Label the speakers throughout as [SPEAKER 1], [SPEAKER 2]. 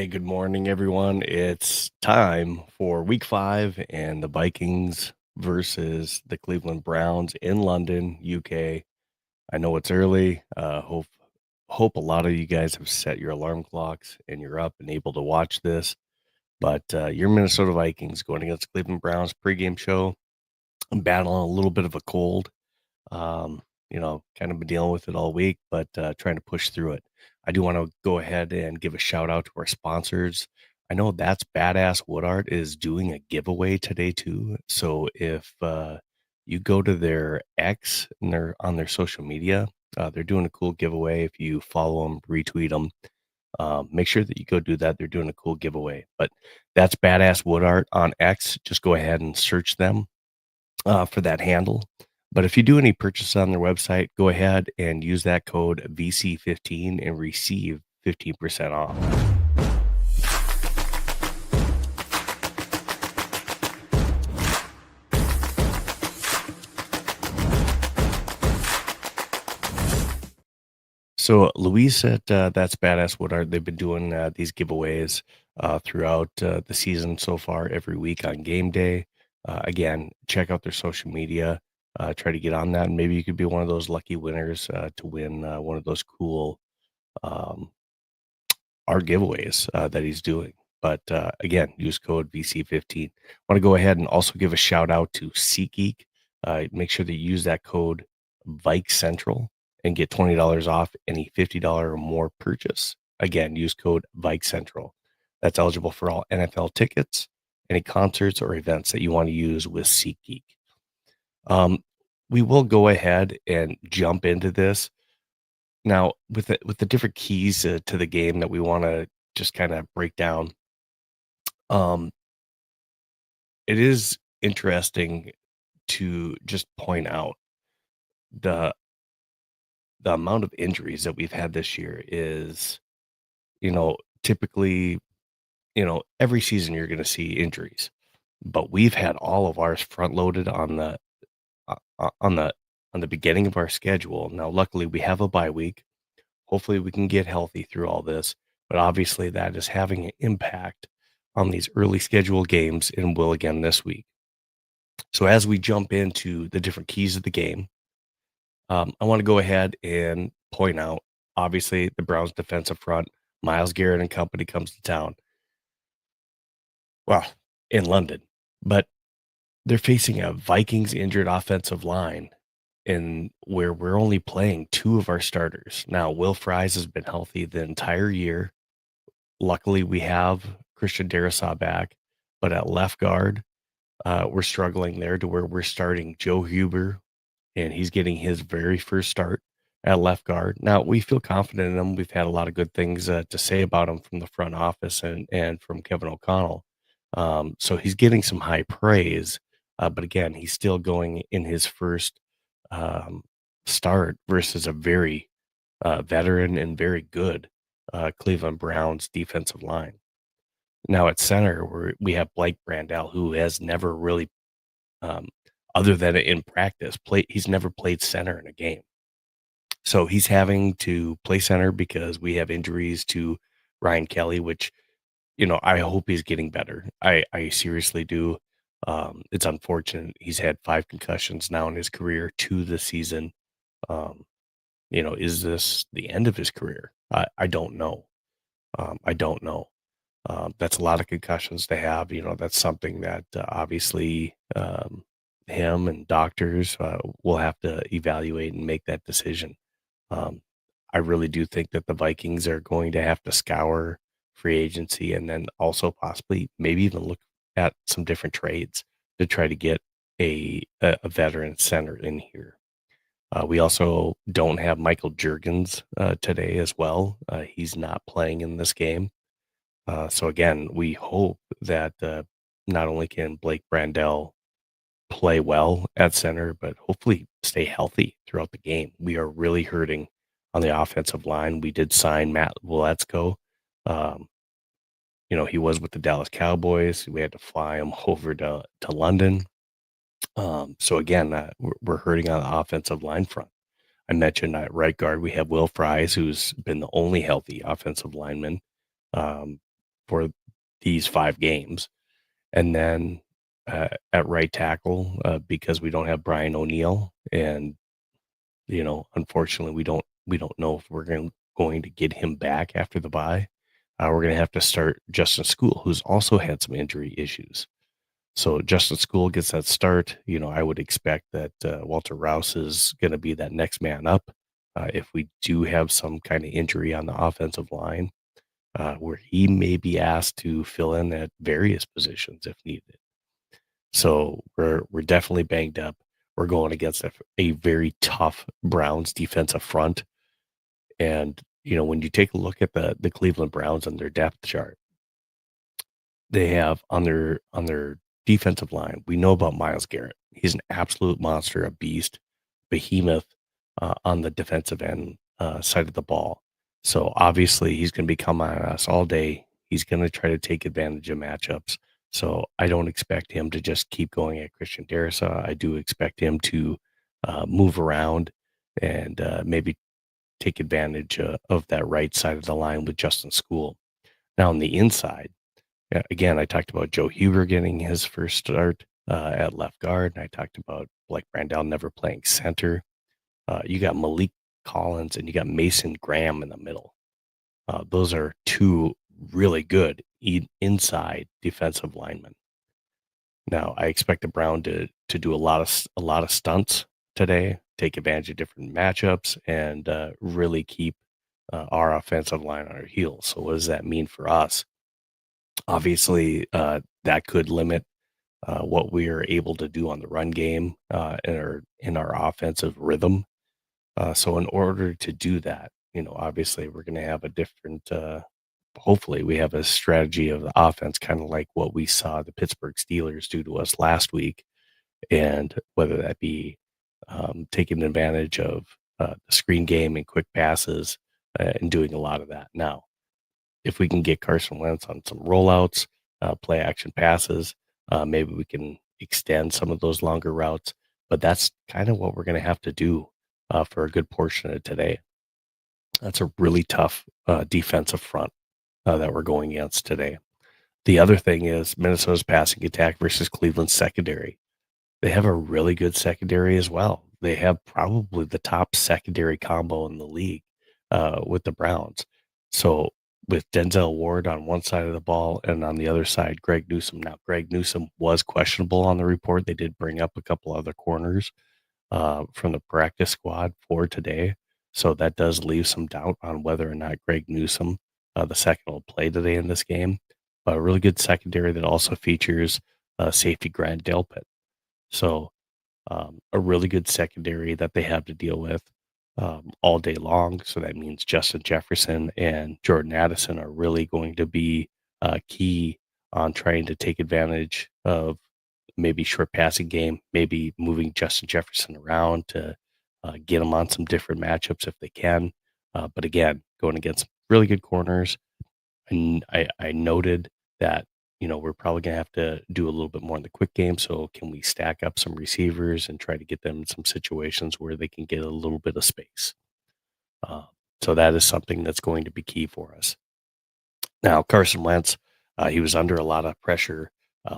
[SPEAKER 1] Hey, good morning, everyone. It's time for week 5 and the Vikings versus the Cleveland Browns in London, UK. I know it's early. Hope a lot of you guys have set your alarm clocks and you're up and able to watch this. But your Minnesota Vikings going against Cleveland Browns pregame show. I'm battling a little bit of a cold. Kind of been dealing with it all week, but trying to push through it. I do want to go ahead and give a shout out to our sponsors. I know That's Badass Wood Art is doing a giveaway today too. So if you go to their X and they're on their social media, they're doing a cool giveaway. If you follow them, retweet them, make sure that you go do that. They're doing a cool giveaway. But That's Badass Wood Art on X. Just go ahead and search them for that handle. But if you do any purchase on their website, go ahead and use that code VC15 and receive 15% off. So Luis at That's Badass Wood Art, they've been doing these giveaways throughout the season so far, every week on game day. Again, check out their social media. Try to get on that, and maybe you could be one of those lucky winners to win one of those cool um, art giveaways that he's doing. But again, use code VC15. Want to go ahead and also give a shout out to SeatGeek. Make sure that you use that code Vike Central and get $20 off any $50 or more purchase. Again, use code Vike Central. That's eligible for all NFL tickets, any concerts or events that you want to use with SeatGeek. We will go ahead and jump into this now with the different keys to the game that we want to just kind of break down. Um, it is interesting to just point out the the amount of injuries that we've had this year is, typically, every season you're going to see injuries, but we've had all of ours front loaded uh, uh, on the on the beginning of our schedule. Now, luckily, we have a bye week. Hopefully, we can get healthy through all this, but obviously, that is having an impact on these early schedule games and will again this week. So, as we jump into the different keys of the game, I want to go ahead and point out obviously the Browns defensive front. Miles Garrett and company comes to town. Well, in London, but they're facing a Vikings injured offensive line in where we're only playing two of our starters. Now, Will Fries has been healthy the entire year. Luckily, we have Christian Darrisaw back, but at left guard, we're struggling there to where we're starting Joe Huber, and he's getting his very first start at left guard. Now, we feel confident in him. We've had a lot of good things to say about him from the front office and from Kevin O'Connell. So he's getting some high praise, but again, he's still going in his first um, start versus a very veteran and very good Cleveland Browns defensive line. Now at center, we have Blake Brandell, who has never really, um, other than in practice, he's never played center in a game. So he's having to play center because we have injuries to Ryan Kelly, which, I hope he's getting better. I seriously do. It's unfortunate. He's had 5 concussions now in his career, 2 this season. Um, is this the end of his career? I don't know. I don't know. That's a lot of concussions to have. That's something that obviously him and doctors will have to evaluate and make that decision. Um, I really do think that the Vikings are going to have to scour free agency and then also possibly maybe even look at some different trades to try to get a veteran center in here. We also don't have Michael Jurgens today as well. He's not playing in this game. So again, we hope that not only can Blake Brandell play well at center, but hopefully stay healthy throughout the game. We are really hurting on the offensive line. We did sign Matt Waletzko. Um, he was with the Dallas Cowboys. We had to fly him over to London. So again, we're hurting on the offensive line front. I mentioned at right guard, we have Will Fries, who's been the only healthy offensive lineman. Um, for these 5 games. And then, at right tackle, because we don't have Brian O'Neill and, unfortunately, we don't know if we're going to get him back after the bye. We're gonna have to start Justin School, who's also had some injury issues. So Justin School gets that start. I would expect that Walter Rouse is going to be that next man up. If we do have some kind of injury on the offensive line, where he may be asked to fill in at various positions if needed. So we're definitely banged up. We're going against a very tough Browns defensive front, and when you take a look at the Cleveland Browns and their depth chart, they have on their defensive line, we know about Myles Garrett. He's an absolute monster, a beast, behemoth, on the defensive end, side of the ball. So, obviously, he's gonna be coming at us all day. He's gonna try to take advantage of matchups. So, I don't expect him to just keep going at Christian Darrisaw. I do expect him to, move around and, maybe take advantage, of that right side of the line with Justin School. Now on the inside, yeah, again, I talked about Joe Huger getting his first start at left guard, and I talked about Blake Brandell never playing center. You got Malik Collins and you got Mason Graham in the middle. Those are two really good inside defensive linemen. Now, I expect the Brown to do a lot of stunts today, take advantage of different matchups, and really keep our offensive line on our heels. So, what does that mean for us? Obviously, that could limit what we are able to do on the run game, in our offensive rhythm. So in order to do that, obviously we're going to have a different. Hopefully, we have a strategy of the offense, kind of like what we saw the Pittsburgh Steelers do to us last week, and whether that be taking advantage of the screen game and quick passes, and doing a lot of that now if we can get Carson Wentz on some rollouts, play action passes, maybe we can extend some of those longer routes. But that's kind of what we're going to have to do for a good portion of today. That's a really tough defensive front that we're going against today. The other thing is Minnesota's passing attack versus Cleveland's secondary. They have a really good secondary as well. They have probably the top secondary combo in the league with the Browns. So with Denzel Ward on one side of the ball and on the other side, Greg Newsome. Now, Greg Newsome was questionable on the report. They did bring up a couple other corners from the practice squad for today. So that does leave some doubt on whether or not Greg Newsome, the second, will play today in this game. But a really good secondary that also features safety Grant Delpit. So a really good secondary that they have to deal with all day long. So that means Justin Jefferson and Jordan Addison are really going to be key on trying to take advantage of maybe short passing game, maybe moving Justin Jefferson around to get him on some different matchups if they can. But again, going against really good corners, and I noted that, we're probably going to have to do a little bit more in the quick game. So can we stack up some receivers and try to get them in some situations where they can get a little bit of space? Uh, so that is something that's going to be key for us. Now, Carson Wentz, he was under a lot of pressure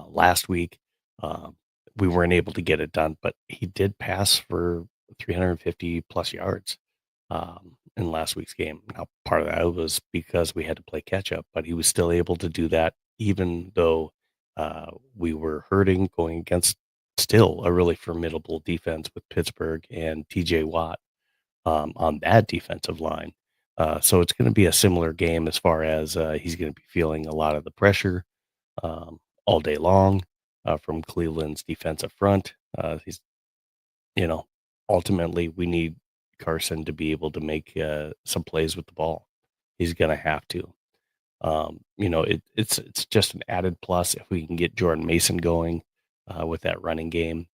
[SPEAKER 1] last week. Um, we weren't able to get it done, but he did pass for 350 plus yards in last week's game. Now, part of that was because we had to play catch up, but he was still able to do that, even though we were hurting going against still a really formidable defense with Pittsburgh and TJ Watt on that defensive line. So it's going to be a similar game as far as he's going to be feeling a lot of the pressure all day long from Cleveland's defensive front. He's, you know, ultimately we need Carson to be able to make some plays with the ball. He's going to have to. It's just an added plus if we can get Jordan Mason going with that running game.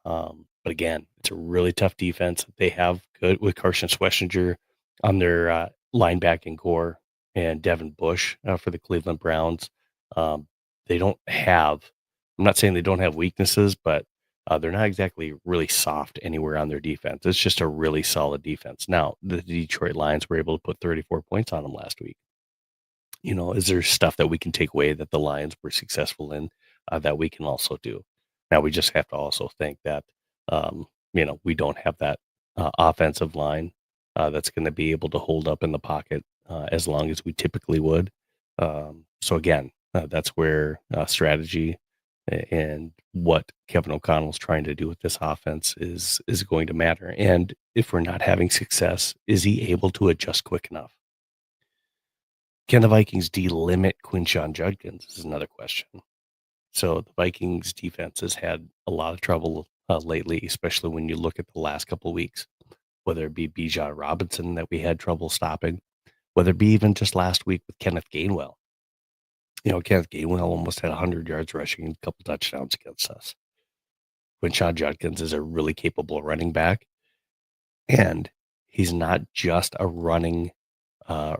[SPEAKER 1] But again, it's a really tough defense. They have good with Carson Schwessinger on their linebacking core and Devin Bush for the Cleveland Browns. Um, they don't have, I'm not saying they don't have weaknesses, but they're not exactly really soft anywhere on their defense. It's just a really solid defense. Now, the Detroit Lions were able to put 34 points on them last week. Is there stuff that we can take away that the Lions were successful in, that we can also do? Now we just have to also think that, we don't have that offensive line that's going to be able to hold up in the pocket as long as we typically would. So again, that's where strategy and what Kevin O'Connell's trying to do with this offense is going to matter. And if we're not having success, is he able to adjust quick enough? Can the Vikings delimit Quinshon Judkins is another question. So the Vikings defense has had a lot of trouble lately, especially when you look at the last couple of weeks, whether it be Bijan Robinson that we had trouble stopping, whether it be even just last week with Kenneth Gainwell. Kenneth Gainwell almost had 100 yards rushing and a couple touchdowns against us. Quinshon Judkins is a really capable running back, and he's not just a uh,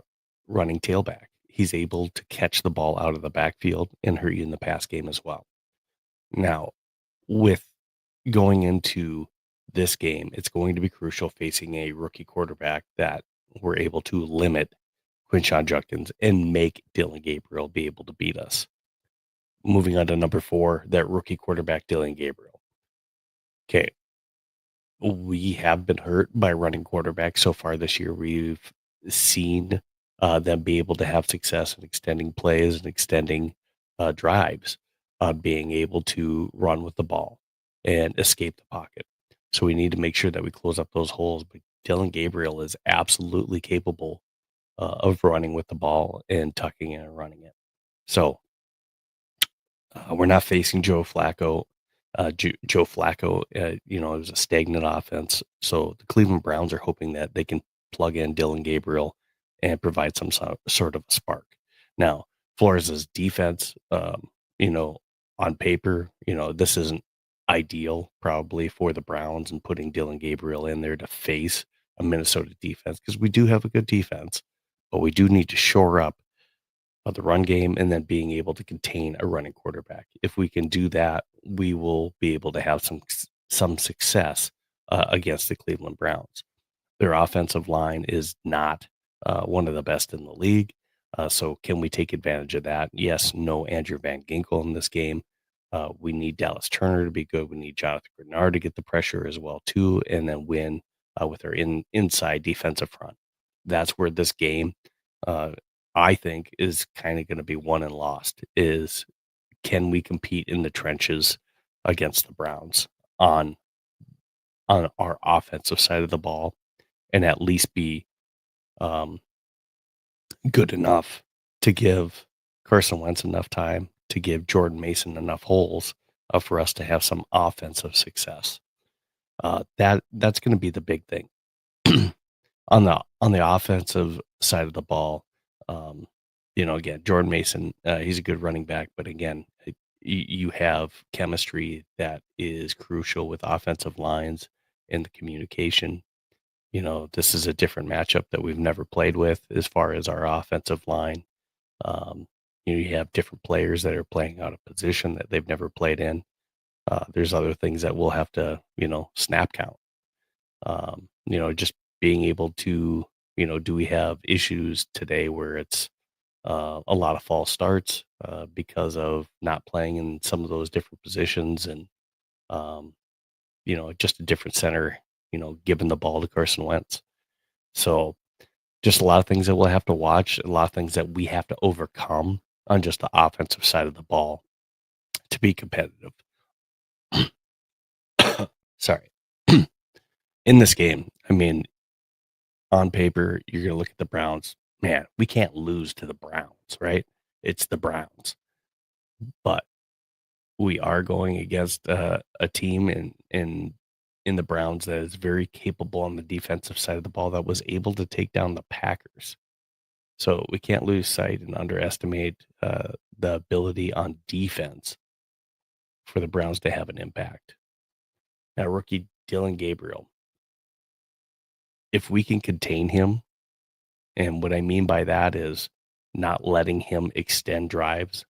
[SPEAKER 1] running tailback. He's able to catch the ball out of the backfield and hurt you in the pass game as well. Now, with going into this game, it's going to be crucial facing a rookie quarterback that we're able to limit Quinshon Judkins and make Dylan Gabriel be able to beat us. Moving on to number 4, that rookie quarterback, Dylan Gabriel. Okay, we have been hurt by running quarterbacks so far this year. We've seen them be able to have success in extending plays and extending drives, being able to run with the ball and escape the pocket. So we need to make sure that we close up those holes. But Dylan Gabriel is absolutely capable of running with the ball and tucking in and running it. So we're not facing Joe Flacco. Joe Flacco, it was a stagnant offense. So the Cleveland Browns are hoping that they can plug in Dylan Gabriel and provide some sort of a spark. Now, Flores' defense, on paper, this isn't ideal probably for the Browns and putting Dylan Gabriel in there to face a Minnesota defense because we do have a good defense, but we do need to shore up of the run game and then being able to contain a running quarterback. If we can do that, we will be able to have some success against the Cleveland Browns. Their offensive line is not one of the best in the league. So can we take advantage of that? Yes, no Andrew Van Ginkel in this game. We need Dallas Turner to be good. We need Jonathan Grenard to get the pressure as well too, and then win with our inside defensive front. That's where this game, uh, I think, is kind of going to be won and lost. Is can we compete in the trenches against the Browns on our offensive side of the ball and at least be um, good enough to give Carson Wentz enough time to give Jordan Mason enough holes for us to have some offensive success. That's going to be the big thing on the offensive side of the ball. Um, again, Jordan Mason, he's a good running back, but again, you have chemistry that is crucial with offensive lines and the communication. This is a different matchup that we've never played with as far as our offensive line. Um, you have different players that are playing out of position that they've never played in. There's other things that we'll have to, snap count. Just being able to, do we have issues today where it's a lot of false starts because of not playing in some of those different positions and, um, just a different center, giving the ball to Carson Wentz. So just a lot of things that we'll have to watch, a lot of things that we have to overcome on just the offensive side of the ball to be competitive. Sorry. In this game, I mean, on paper, you're going to look at the Browns. Man, we can't lose to the Browns, right? It's the Browns. But we are going against a team in the Browns that is very capable on the defensive side of the ball that was able to take down the Packers. So we can't lose sight and underestimate the ability on defense for the Browns to have an impact. Now, rookie Dylan Gabriel, if we can contain him, and what I mean by that is not letting him extend drives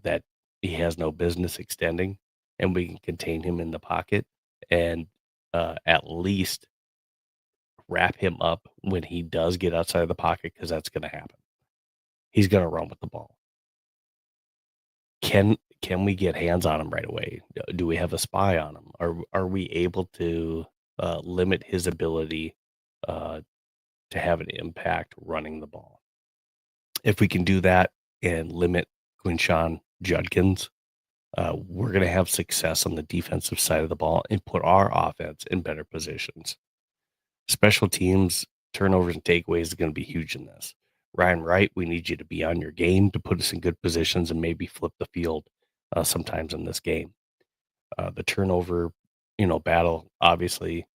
[SPEAKER 1] that he has no business extending, and we can contain him in the pocket and at least wrap him up when he does get outside of the pocket because that's going to happen. He's gonna run with the ball. Can we get hands on him right away? Do we have a spy on him? Are we able to, limit his ability, uh, to have an impact running the ball? If we can do that and limit Quinshawn Judkins, we're gonna have success on the defensive side of the ball and put our offense in better positions. Special teams, turnovers and takeaways is gonna be huge in this. Ryan Wright, we need you to be on your game to put us in good positions and maybe flip the field, sometimes in this game. The turnover, battle, obviously,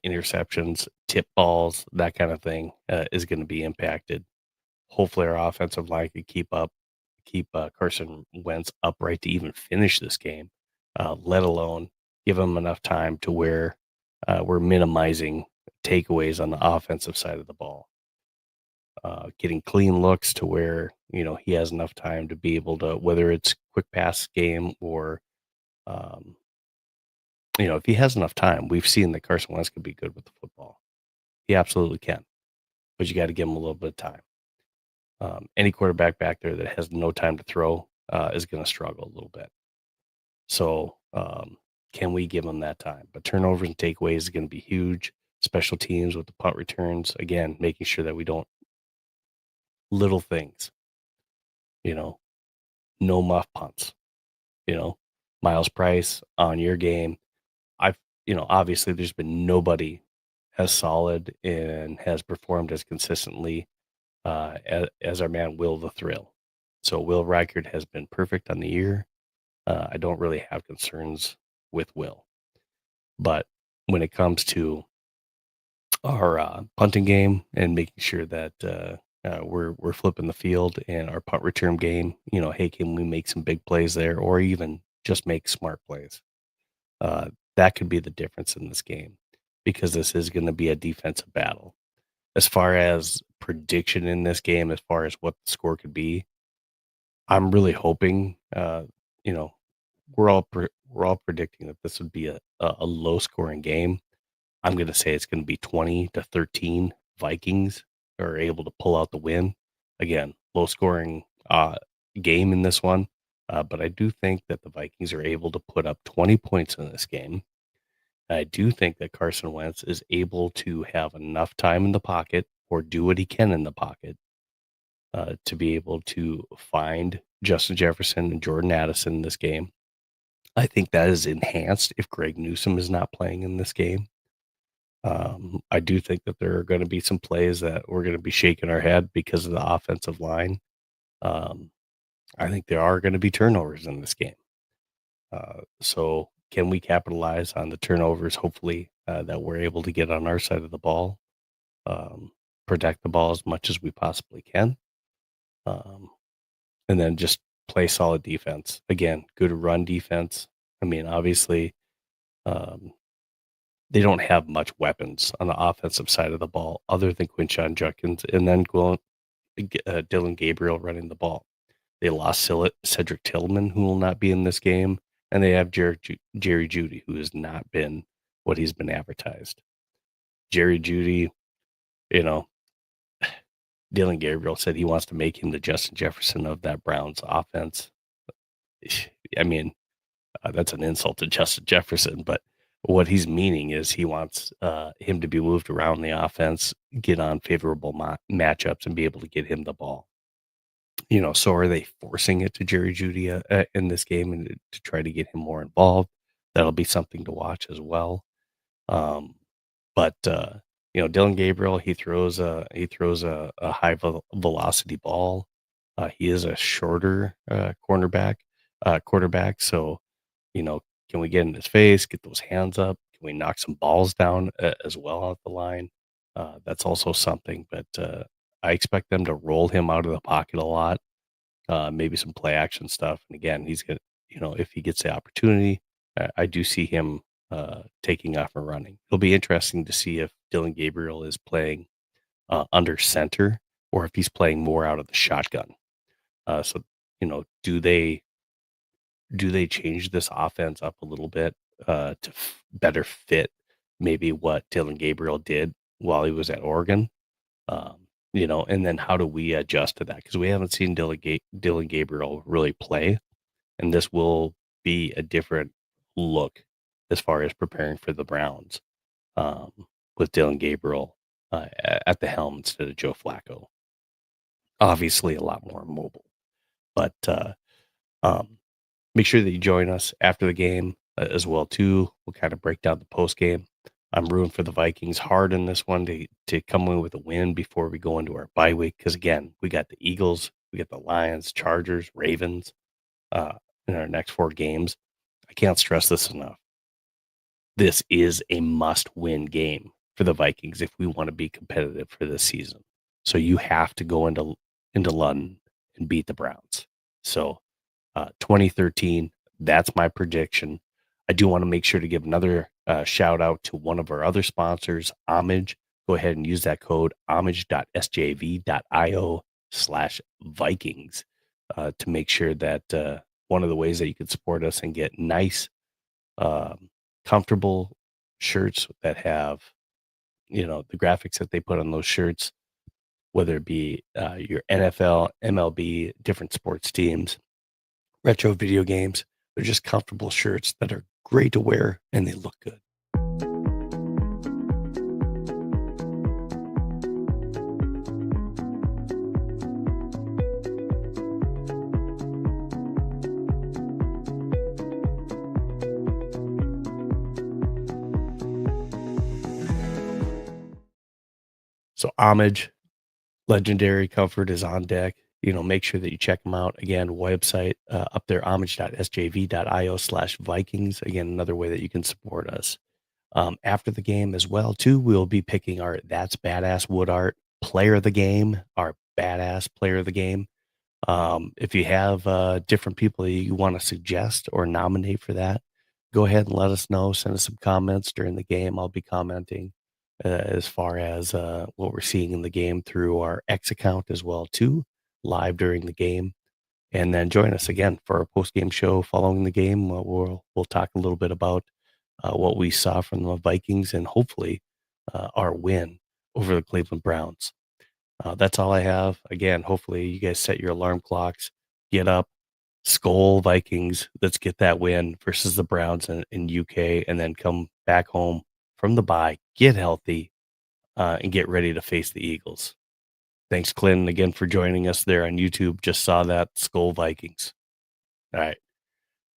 [SPEAKER 1] interceptions, tip balls, that kind of thing, is gonna be impacted. Hopefully, our offensive line could keep Carson Wentz upright to even finish this game, let alone give him enough time to where we're minimizing takeaways on the offensive side of the ball. Getting clean looks to where he has enough time to be able to, whether it's quick pass game or um, if he has enough time. We've seen that Carson Wentz could be good with the football. He absolutely can, but you got to give him a little bit of time. Any quarterback back there that has no time to throw is going to struggle a little bit. So, can we give them that time? But turnovers and takeaways is going to be huge. Special teams with the punt returns, again, making sure that we don't little things, you know, no muff punts, you know, Miles Price on your game. I've, obviously there's been nobody as solid and has performed as consistently as our man Will the Thrill. So Will Reichard has been perfect on the year. I don't really have concerns with Will. But when it comes to our punting game and making sure that we're flipping the field and our punt return game, hey, can we make some big plays there, or even just make smart plays? That could be the difference in this game because this is going to be a defensive battle. As far as prediction in this game, as far as what the score could be, I'm really hoping. You know, we're all predicting that this would be a low scoring game. I'm gonna say it's gonna be 20-13 Vikings are able to pull out the win. Again, low scoring, game in this one, but I do think that the Vikings are able to put up 20 points in this game. I do think that Carson Wentz is able to have enough time in the pocket or do what he can in the pocket, to be able to find Justin Jefferson and Jordan Addison in this game. I think that is enhanced if Greg Newsome is not playing in this game. I do think that there are going to be some plays that we're going to be shaking our head because of the offensive line. Um, I think there are going to be turnovers in this game. So, can we capitalize on the turnovers? Hopefully, that we're able to get on our side of the ball, um, protect the ball as much as we possibly can, um, and then just play solid defense. Again, good run defense. I mean, obviously, um, they don't have much weapons on the offensive side of the ball other than Quinshon Judkins and then Dylan Gabriel running the ball. They lost Cedric Tillman, who will not be in this game, and they have Jerry Judy, who has not been what he's been advertised. Jerry Judy, you know, Dylan Gabriel said he wants to make him the Justin Jefferson of that Browns offense. I mean, that's an insult to Justin Jefferson, but what he's meaning is he wants him to be moved around the offense, get on favorable matchups, and be able to get him the ball. So are they forcing it to Jerry Judy in this game and to try to get him more involved? That'll be something to watch as well. Um, but Dylan Gabriel, he throws a high velocity ball. He is a shorter quarterback. So can we get in his face, get those hands up? Can we knock some balls down as well off the line? That's also something. But I expect them to roll him out of the pocket a lot. Maybe some play action stuff. And again, he's gonna, if he gets the opportunity, I do see him taking off and running. It'll be interesting to see if Dylan Gabriel is playing under center or if he's playing more out of the shotgun. So, do they change this offense up a little bit to better fit maybe what Dylan Gabriel did while he was at Oregon? And then how do we adjust to that? Because we haven't seen Dylan Gabriel really play, and this will be a different look as far as preparing for the Browns, um, with Dylan Gabriel at the helm instead of Joe Flacco. Obviously, a lot more mobile, but um, make sure that you join us after the game as well too. We'll kind of break down the post game. I'm rooting for the Vikings hard in this one to come away with a win before we go into our bye week. Because again, we got the Eagles, we got the Lions, Chargers, Ravens uh, in our next 4 games. I can't stress this enough. This is a must-win game for the Vikings if we want to be competitive for this season. So you have to go into London and beat the Browns. So 2013. That's my prediction. I do want to make sure to give another shout out to one of our other sponsors, Homage. Go ahead and use that code homage.sjv.io/Vikings to make sure that one of the ways that you can support us and get nice, um, comfortable shirts that have, the graphics that they put on those shirts, whether it be your NFL, MLB, different sports teams, retro video games. They're just comfortable shirts that are great to wear and they look good. So Homage, legendary comfort is on deck. Make sure that you check them out. Again, website up there, homage.sjv.io/Vikings. Again, another way that you can support us. After the game as well, too, we'll be picking our That's Badass Wood Art player of the game, our badass player of the game. If you have different people you want to suggest or nominate for that, go ahead and let us know. Send us some comments during the game. I'll be commenting as far as what we're seeing in the game through our X account as well too, live during the game. And then join us again for our post game show following the game. We'll talk a little bit about what we saw from the Vikings and hopefully our win over the Cleveland Browns. That's all I have. Again, hopefully you guys set your alarm clocks, get up, Skull Vikings. Let's get that win versus the Browns in UK, and then come back home from the bye, get healthy, and get ready to face the Eagles. Thanks, Clinton, again for joining us there on YouTube. Just saw that Skull Vikings. All right.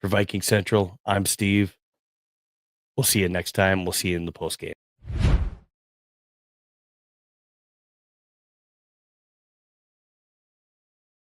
[SPEAKER 1] For Viking Central, I'm Steve. We'll see you next time. We'll see you in the post game.